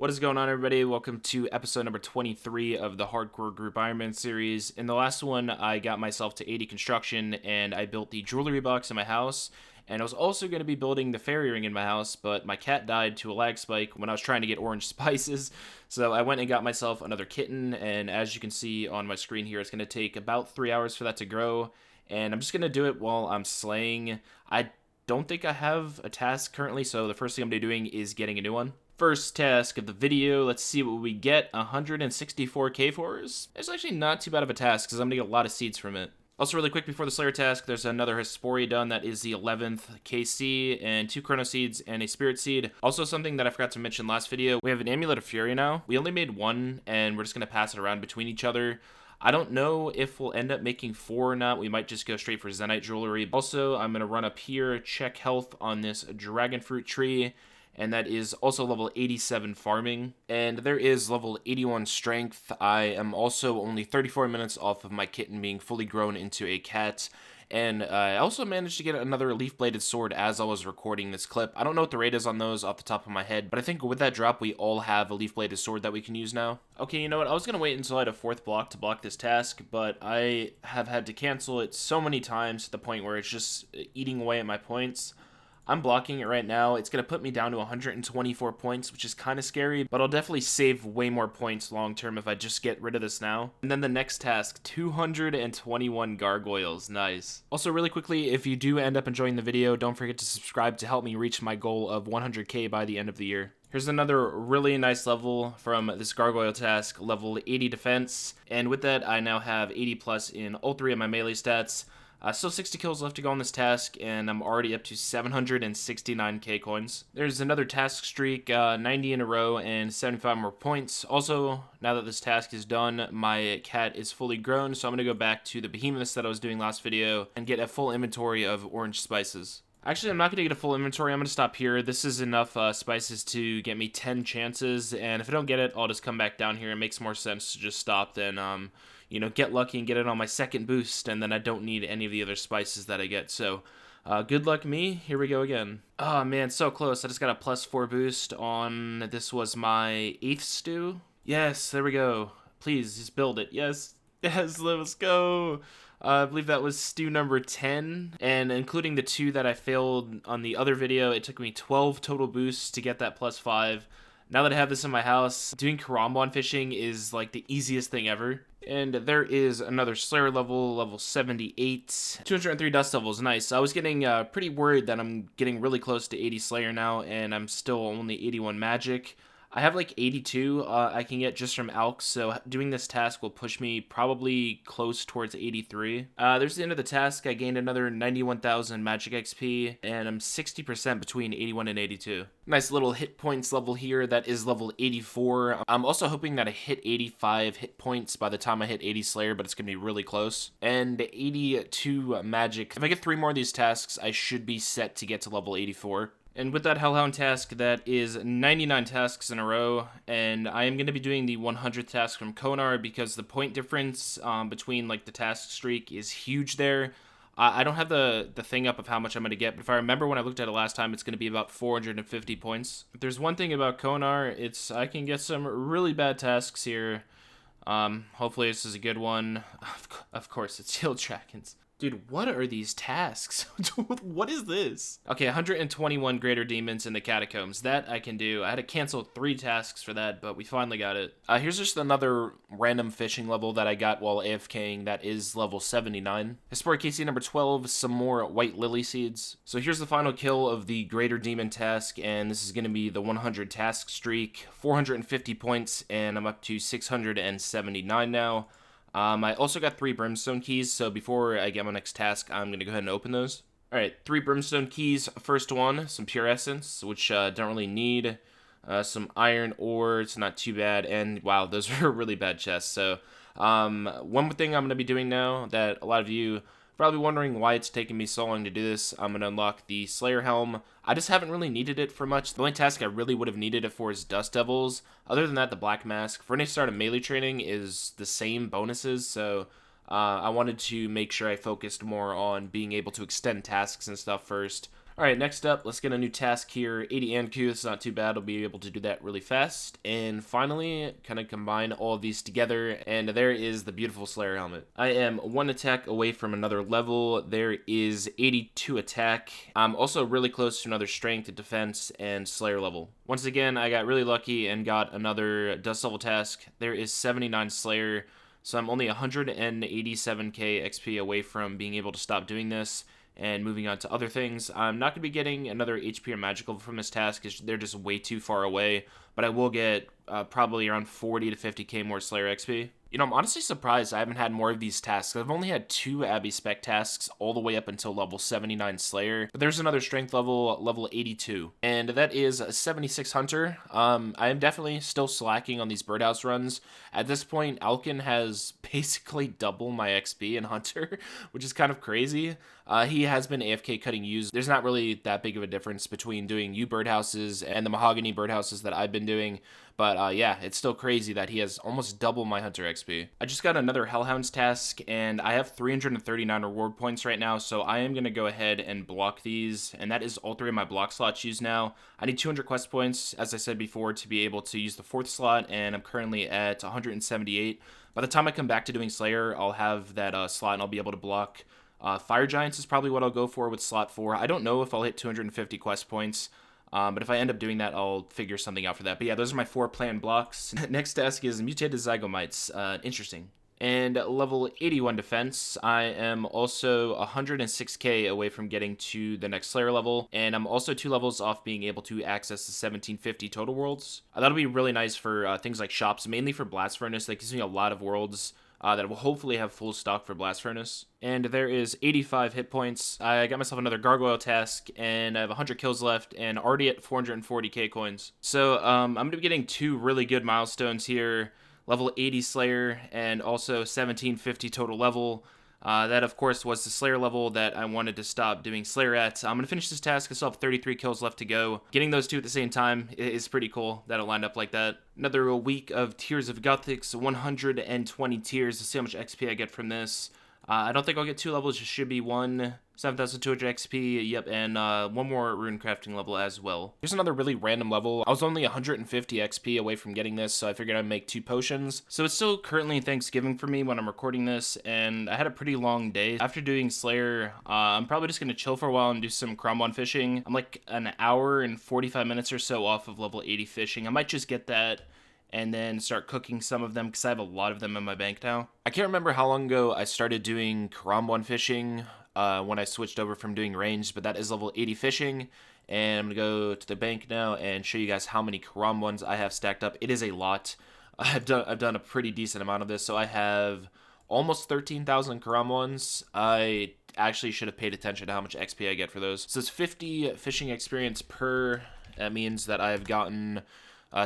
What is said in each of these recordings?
What is going on, everybody? Welcome to episode number 23 of the Hardcore Group Ironman series. In the last one, I got myself to 80 construction, and I built the jewelry box in my house, and I was also going to be building the fairy ring in my house, but my cat died to a lag spike when I was trying to get orange spices, so I went and got myself another kitten, and as you can see on my screen here, it's going to take about 3 hours for that to grow, and I'm just going to do it while I'm slaying. I don't think I have a task currently, so the first thing I'm going to be doing is getting a new one. First task of the video, let's see what we get. 164 K4s. It's actually not too bad of a task because I'm going to get a lot of seeds from it. Also, really quick before the Slayer task, there's another Hesperia done that is the 11th KC, and 2 Chrono Seeds and a Spirit Seed. Also, something that I forgot to mention last video, we have an Amulet of Fury now. We only made 1, and we're just going to pass it around between each other. I don't know if we'll end up making 4 or not. We might just go straight for Zenite Jewelry. Also, I'm going to run up here, check health on this Dragon Fruit tree, and that is also level 87 farming, and there is level 81 strength. I am also only 34 minutes off of my kitten being fully grown into a cat, and I also managed to get another leaf-bladed sword as I was recording this clip. I don't know what the rate is on those off the top of my head, but I think with that drop, we all have a leaf-bladed sword that we can use now. Okay, you know what? I was going to wait until I had a 4th block to block this task, but I have had to cancel it so many times to the point where it's just eating away at my points. I'm blocking it right now. It's going to put me down to 124 points, which is kind of scary, but I'll definitely save way more points long term if I just get rid of this now. And then the next task, 221 gargoyles. Nice. Also, really quickly, if you do end up enjoying the video, don't forget to subscribe to help me reach my goal of 100k by the end of the year. Here's another really nice level from this gargoyle task, level 80 defense, and with that I now have 80 plus in all 3 of my melee stats. Still 60 kills left to go on this task, and I'm already up to 769k coins. There's another task streak, 90 in a row, and 75 more points. Also, now that this task is done, my cat is fully grown, so I'm going to go back to the behemoths that I was doing last video and get a full inventory of orange spices. Actually, I'm not going to get a full inventory. I'm going to stop here. This is enough spices to get me 10 chances, and if I don't get it, I'll just come back down here. It makes more sense to just stop than, you know, get lucky and get it on my second boost, and then I don't need any of the other spices that I get. So, good luck me. Here we go again. Oh, man, so close. I just got a +4 boost on, this was my 8th stew. Yes, there we go. Please, just build it. Yes, yes, let's go. I believe that was stew number 10, and including the 2 that I failed on the other video, it took me 12 total boosts to get that +5. Now that I have this in my house, doing Karambwan fishing is like the easiest thing ever. And there is another Slayer level, level 78. 203 dust devils, nice. I was getting pretty worried that I'm getting really close to 80 Slayer now, and I'm still only 81 magic. I have like 82 I can get just from Alk, so doing this task will push me probably close towards 83. There's the end of the task. I gained another 91,000 magic XP, and I'm 60% between 81 and 82. Nice little hit points level here. That is level 84. I'm also hoping that I hit 85 hit points by the time I hit 80 Slayer, but it's going to be really close. And 82 magic. If I get 3 more of these tasks, I should be set to get to level 84. And with that Hellhound task, that is 99 tasks in a row, and I am going to be doing the 100th task from Konar because the point difference between like the task streak is huge there. I don't have the thing up of how much I'm going to get, but if I remember when I looked at it last time, it's going to be about 450 points. If there's one thing about Konar, it's I can get some really bad tasks here. Hopefully this is a good one. Of course, it's Hill Dragons. Dude, what are these tasks? What is this? Okay, 121 greater demons in the catacombs. That I can do. I had to cancel 3 tasks for that, but we finally got it. Here's just another random fishing level that I got while AFKing. That is level 79. Hesperia KC number 12, some more white lily seeds. So here's the final kill of the greater demon task, and this is going to be the 100 task streak. 450 points, and I'm up to 679 now. I also got 3 brimstone keys, so before I get my next task, I'm going to go ahead and open those. Alright, 3 brimstone keys. First one, some pure essence, which don't really need. Some iron ore, it's not too bad, and wow, those are really bad chests. So, one thing I'm going to be doing now that a lot of you probably wondering why it's taking me so long to do this, I'm going to unlock the Slayer Helm. I just haven't really needed it for much. The only task I really would have needed it for is Dust Devils. Other than that, the Black Mask, for any start of melee training, is the same bonuses, so I wanted to make sure I focused more on being able to extend tasks and stuff first. All right, next up, let's get a new task here. 80 and Q, it's not too bad. I'll be able to do that really fast. And finally, kind of combine all of these together, and there is the beautiful Slayer helmet. I am 1 attack away from another level. There is 82 attack. I'm also really close to another strength, defense, and Slayer level. Once again, I got really lucky and got another dust level task. There is 79 Slayer, so I'm only 187k XP away from being able to stop doing this and moving on to other things. I'm not going to be getting another HP or magical from this task because they're just way too far away, but I will get probably around 40 to 50k more Slayer XP. You know, I'm honestly surprised I haven't had more of these tasks. I've only had 2 Abbey Spec tasks all the way up until level 79 Slayer. But there's another strength level, level 82. And that is a 76 Hunter. I am definitely still slacking on these birdhouse runs. At this point, Alkan has basically double my XP in Hunter, which is kind of crazy. He has been AFK cutting U's. There's not really that big of a difference between doing U birdhouses and the mahogany birdhouses that I've been doing. But yeah, it's still crazy that he has almost double my Hunter XP. I just got another Hellhounds task, and I have 339 reward points right now, so I am going to go ahead and block these, and that is all 3 of my block slots used now. I need 200 quest points, as I said before, to be able to use the 4th slot, and I'm currently at 178. By the time I come back to doing Slayer, I'll have that slot, and I'll be able to block. Fire Giants is probably what I'll go for with slot 4. I don't know if I'll hit 250 quest points. But if I end up doing that, I'll figure something out for that. But yeah, those are my 4 planned blocks. Next task is Mutated Zygomites. Interesting. And level 81 defense, I am also 106k away from getting to the next Slayer level, and I'm also 2 levels off being able to access the 1750 total worlds. That'll be really nice for things like shops, mainly for Blast Furnace. That gives me a lot of worlds that will hopefully have full stock for Blast Furnace. And there is 85 hit points. I got myself another Gargoyle task, and I have 100 kills left, and already at 440k coins. So I'm going to be getting 2 really good milestones here. Level 80 Slayer, and also 1750 total level. That, of course, was the Slayer level that I wanted to stop doing Slayer at. I'm going to finish this task. I still have 33 kills left to go. Getting those 2 at the same time is pretty cool. That'll line up like that. Another week of Tears of Gothics, 120 tears. Let's see how much XP I get from this. I don't think I'll get 2 levels. It should be 1, 7,200 XP, yep, and 1 more rune crafting level as well. Here's another really random level. I was only 150 XP away from getting this, so I figured I'd make 2 potions. So it's still currently Thanksgiving for me when I'm recording this, and I had a pretty long day. After doing Slayer, I'm probably just going to chill for a while and do some Crumbon fishing. I'm like an hour and 45 minutes or so off of level 80 fishing. I might just get that and then start cooking some of them because I have a lot of them in my bank now. I can't remember how long ago I started doing Crumbon fishing when I switched over from doing ranged, but that is level 80 fishing, and I'm going to go to the bank now and show you guys how many Crumbons I have stacked up. It is a lot. I've done a pretty decent amount of this, so I have almost 13,000 Crumbons. I actually should have paid attention to how much XP I get for those. So it's 50 fishing experience per. That means that I've gotten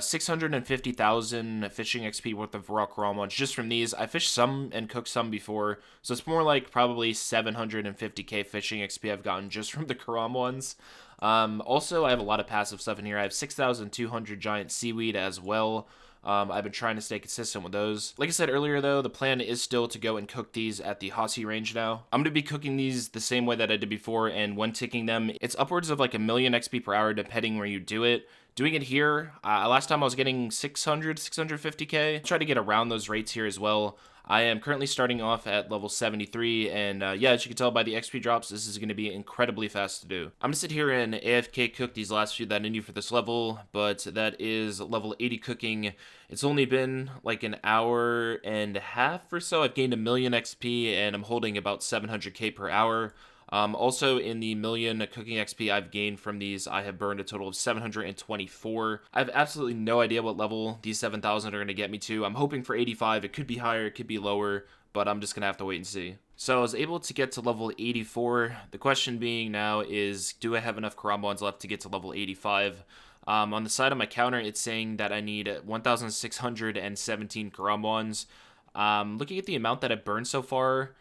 650,000 fishing XP worth of raw Crumbons just from these. I fished some and cooked some before, so it's more like probably 750k fishing XP I've gotten just from the Crumbons. Also, I have a lot of passive stuff in here. I have 6,200 giant seaweed as well. I've been trying to stay consistent with those. Like I said earlier, though, the plan is still to go and cook these at the Hossie range now. I'm going to be cooking these the same way that I did before, and when ticking them, it's upwards of like 1,000,000 XP per hour depending where you do it. Doing it here, last time I was getting 600, 650k. Try to get around those rates here as well. I am currently starting off at level 73, and yeah, as you can tell by the XP drops, this is going to be incredibly fast to do. I'm going to sit here and AFK cook these last few that I need for this level, but that is level 80 cooking. It's only been like an hour and a half or so. I've gained 1,000,000 XP, and I'm holding about 700k per hour. Also, in the 1,000,000 cooking XP I've gained from these, I have burned a total of 724. I have absolutely no idea what level these 7,000 are going to get me to. I'm hoping for 85. It could be higher, it could be lower, but I'm just going to have to wait and see. So I was able to get to level 84. The question being now is, do I have enough Crumbons left to get to level 85? On the side of my counter, it's saying that I need 1,617 Crumbons. Looking at the amount that I've burned so far,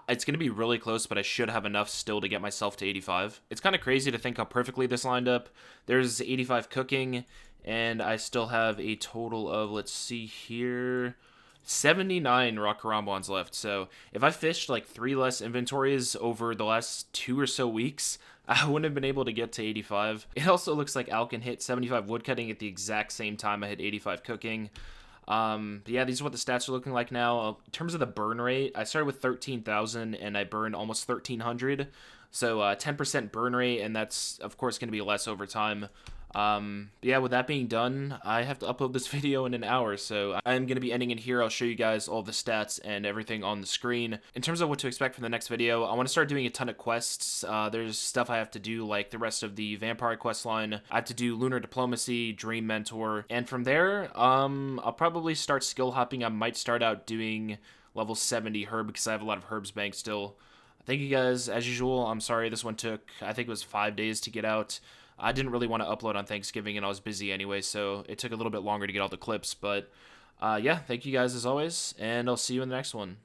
it's going to be really close, but I should have enough still to get myself to 85. It's kind of crazy to think how perfectly this lined up. There's 85 cooking, and I still have a total of, let's see here, 79 raw Crumbons left. So if I fished like 3 less inventories over the last 2 or so weeks, I wouldn't have been able to get to 85. It also looks like Alkan hit 75 woodcutting at the exact same time I hit 85 cooking. But yeah, these are what the stats are looking like now. In terms of the burn rate, I started with 13,000 and I burned almost 1,300. So 10% burn rate, and that's of course going to be less over time. But yeah, with that being done, I have to upload this video in an hour, so I'm going to be ending it here. I'll show you guys all the stats and everything on the screen. In terms of what to expect from the next video, I want to start doing a ton of quests. There's stuff I have to do, like the rest of the Vampire quest line. I have to do Lunar Diplomacy, Dream Mentor, and from there, I'll probably start skill hopping. I might start out doing level 70 herb because I have a lot of herbs banked still. Thank you guys, as usual. I'm sorry this one took, I think it was 5 days to get out. I didn't really want to upload on Thanksgiving, and I was busy anyway, so it took a little bit longer to get all the clips. But yeah, thank you guys as always, and I'll see you in the next one.